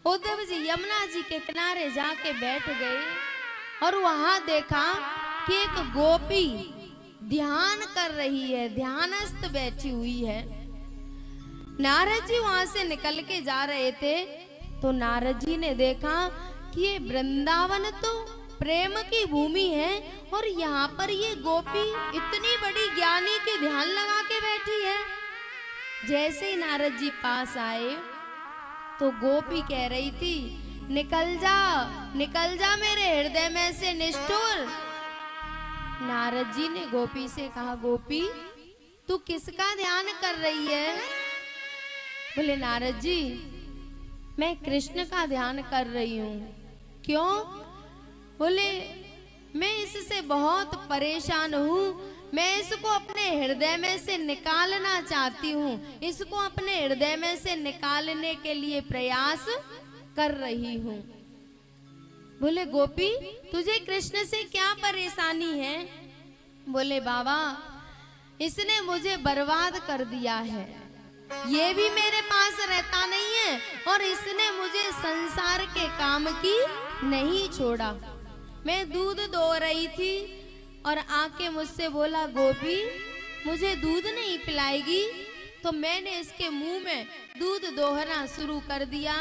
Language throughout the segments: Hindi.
उद्धव जी यमुना जी के किनारे जाके बैठ गए और वहां देखा कि एक गोपी ध्यान कर रही है, ध्यानस्थ बैठी हुई है। नारद जी वहां से निकल के जा रहे थे तो नारद जी ने देखा कि ये वृंदावन तो प्रेम की भूमि है और यहाँ पर ये गोपी इतनी बड़ी ज्ञानी की ध्यान लगा के बैठी है। जैसे ही नारद जी पास आए तो गोपी कह रही थी, निकल जा मेरे हृदय में से निष्ठुर। नारद जी ने गोपी से कहा, गोपी तू किसका ध्यान कर रही है? बोले नारद जी मैं कृष्ण का ध्यान कर रही हूँ। क्यों? बोले मैं इससे बहुत परेशान हूँ, मैं इसको अपने हृदय में से निकालना चाहती हूँ, इसको अपने हृदय में से निकालने के लिए प्रयास कर रही हूँ। बोले गोपी तुझे कृष्ण से क्या परेशानी है? बोले बाबा इसने मुझे बर्बाद कर दिया है, ये भी मेरे पास रहता नहीं है और इसने मुझे संसार के काम की नहीं छोड़ा। मैं दूध दो रही थी और आके मुझसे बोला, गोपी मुझे दूध नहीं पिलाएगी? तो मैंने इसके मुंह में दूध दोहना शुरू कर दिया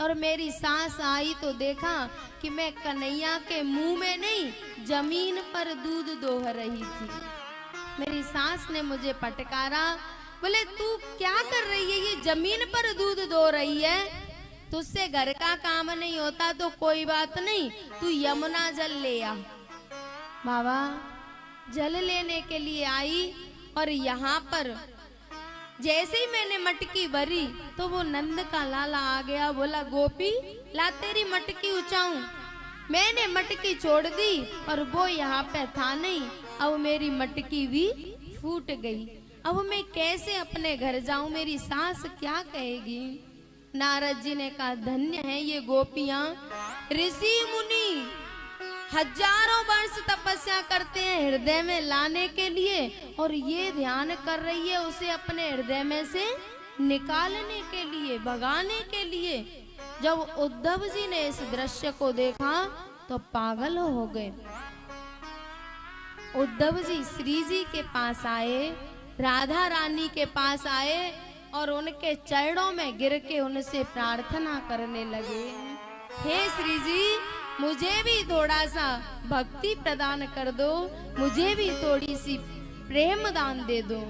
और मेरी सांस आई तो देखा कि मैं कन्हैया के मुंह में नहीं जमीन पर दूध दोह रही थी। मेरी सांस ने मुझे पटकारा। बोले तू क्या कर रही है? ये जमीन पर दूध दो रही है, तुझसे घर का काम नहीं होता तो कोई बात नहीं, तू यमुना जल ले आ। बाबा जल लेने के लिए आई और यहाँ पर जैसे ही मैंने मटकी भरी तो वो नंद का लाला आ गया। बोला गोपी ला तेरी मटकी उचाऊं। मैंने मटकी छोड़ दी और वो यहाँ पे था नहीं। अब मेरी मटकी भी फूट गई। अब मैं कैसे अपने घर जाऊं? मेरी सास क्या कहेगी? नारद जी ने कहा, धन्य है ये गोपियां, ऋषि मुनि हजारों वर्ष तपस्या करते हैं हृदय में लाने के लिए और ये ध्यान कर रही है उसे अपने हृदय में से निकालने के लिए, भगाने के लिए। जब उद्धव जी ने इस दृश्य को देखा तो पागल हो गए। उद्धव जी श्री जी के पास आए, राधा रानी के पास आए और उनके चरणों में गिर के उनसे प्रार्थना करने लगे, हे श्री जी मुझे भी थोड़ा सा भक्ति प्रदान कर दो, मुझे भी थोड़ी सी प्रेम दान दे दो।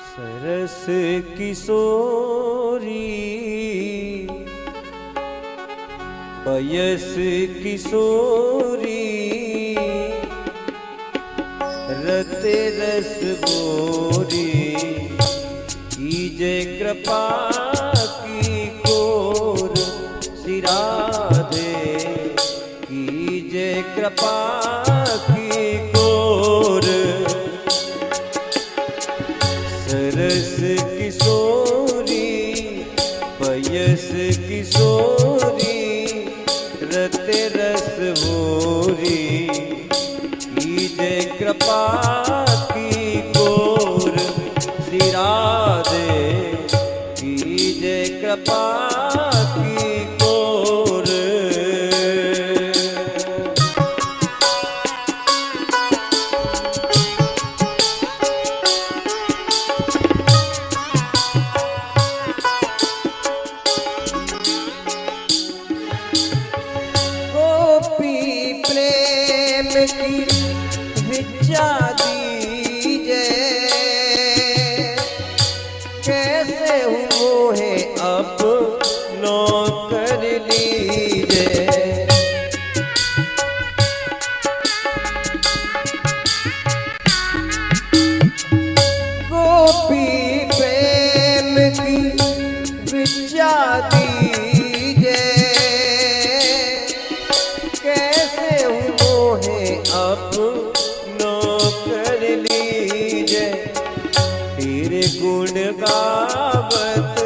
सरस किशोरी पयस किशोरी रते रस बोरी कीजे कृपा की कोर सिराधे कीजे कृपा की कोर। सरस किशोरी पयस किशोरी रते रस भोरी कीजे कृपा की कोर सिराधे कीजे कृपा की कोर। गोपी प्रेम की विद्या दीजे कैसे मोहे अपनो कर लीजे। गोपी प्रेम की विद्या दीजे कैसे मोहे अपनो कर लीजे। तेरे गुण गावत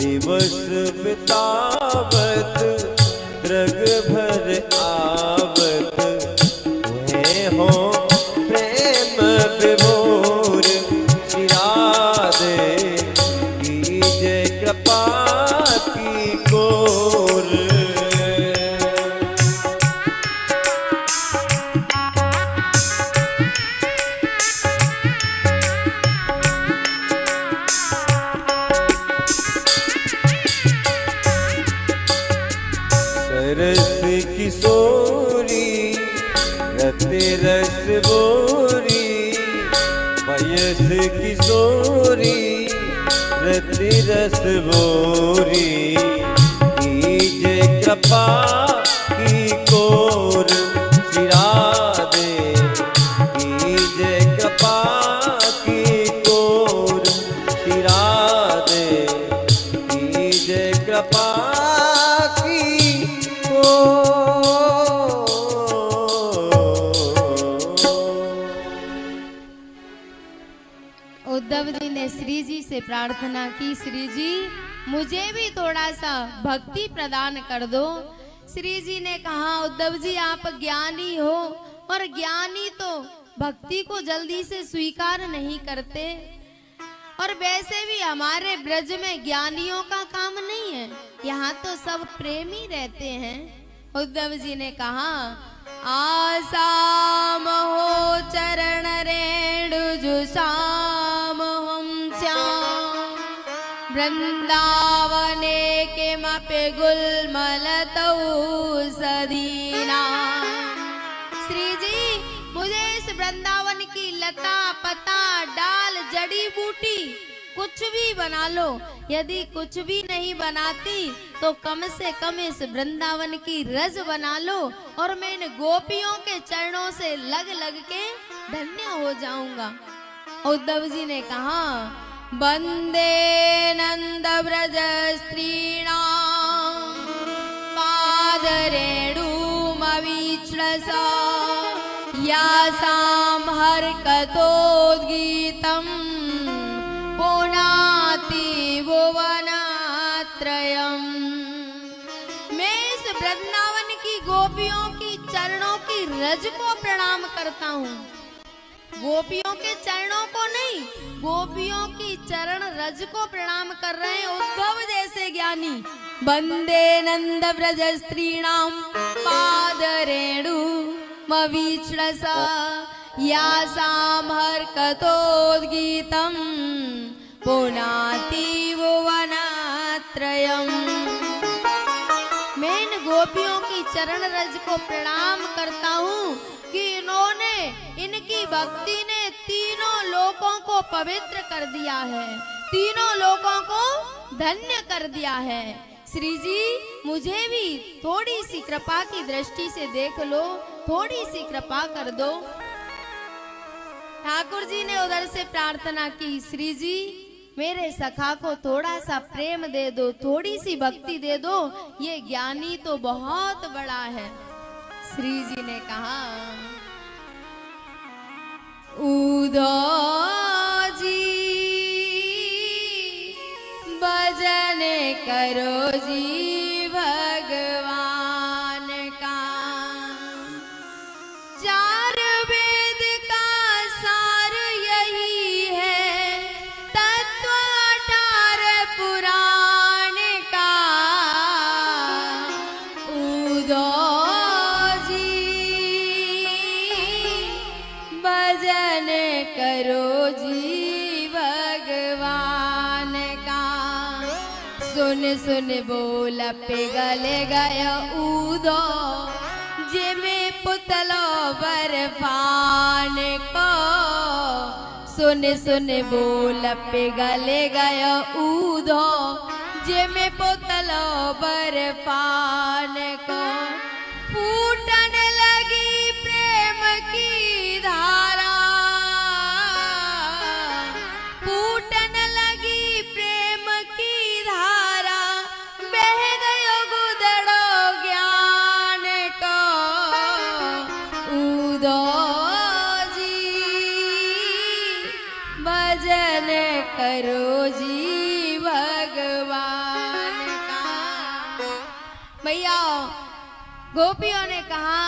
दिवस बितावत द्रग भर आवत तुम्हें हो प्रेम विभोर। किशोरी रति रस भोरी कीजे कृपा की कोर सिरादे कीजे कृपा की कोर सिरादे कीजे कृपा की कोर। उद्धव जी ने श्री जी से प्रार्थना की, श्री जी मुझे भी थोड़ा सा भक्ति प्रदान कर दो। श्री जी ने कहा, उद्धव जी आप ज्ञानी हो और ज्ञानी तो भक्ति को जल्दी से स्वीकार नहीं करते, और वैसे भी हमारे ब्रज में ज्ञानियों का काम नहीं है, यहाँ तो सब प्रेमी रहते हैं। उद्धव जी ने कहा, आसाम हो चरण रेणु जुसाम हम श्याम वृंदावने के मपे गुलमलतौ सदीना। श्री जी मुझे इस वृंदावन की लता पता डाल जड़ी बूटी कुछ भी बना लो, यदि कुछ भी नहीं बनाती तो कम से कम इस वृंदावन की रज बना लो, और मैं इन गोपियों के चरणों से लग लग के धन्य हो जाऊंगा। उद्धव जी ने कहा, वंदे नंद व्रज स्त्रीणां पाद रेणुमवीक्षसा यासां हरकतोद्गीतं पुनाति भुवनत्रयम्। मैं इस वृंदावन की गोपियों की चरणों की रज को प्रणाम करता हूँ, गोपियों के चरणों को नहीं, गोपियों की चरण रज को प्रणाम कर रहे हैं उद्धव जैसे ज्ञानी। वंदे नंद व्रज स्त्रीणां पाद रेणुमवीक्षसा यासां हरकतोद्गीतं पुनाति भुवनत्रयम्। मैं इन गोपियों की चरण रज को प्रणाम करता हूँ कि इन्होंने, इनकी भक्ति ने तीनों लोकों को पवित्र कर दिया है, तीनों लोकों को धन्य कर दिया है। श्री जी मुझे भी थोड़ी सी कृपा की दृष्टि से देख लो, थोड़ी सी कृपा कर दो। ठाकुर जी ने उधर से प्रार्थना की, श्री जी मेरे सखा को थोड़ा सा प्रेम दे दो, थोड़ी सी भक्ति दे दो, ये ज्ञानी तो बहुत बड़ा है। श्री जी ने कहा, उद्धव जी भजन करो जी भगवान का, चार वेद का सार यही है, तत्व 18 पुराण का। उद्धव जी भजन करो जी भगवान का। सुन सुन बोल पिघल गया उद्धव जिमे पुतलो बर्फान को। सुन सुन बोल पिघल गया उद्धव जिमे पुतलो बर्फान को। फूटन लगी प्रेम की धारा, फूटन लगी प्रेम की धारा, बह गयो गुदड़ो ज्ञान को। उद्धव जी भजन करो जी भगवान का। भैया गोपियों ने कहा,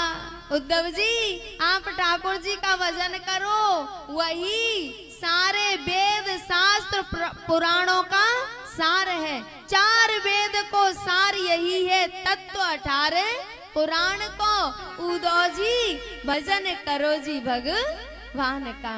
उद्धव जी आप ठाकुर जी का भजन करो, वही सारे वेद शास्त्र पुराणों का सार है। 4 वेद को सार यही है, तत्व 18 पुराण को। उद्धव जी भजन करो जी भगवान का।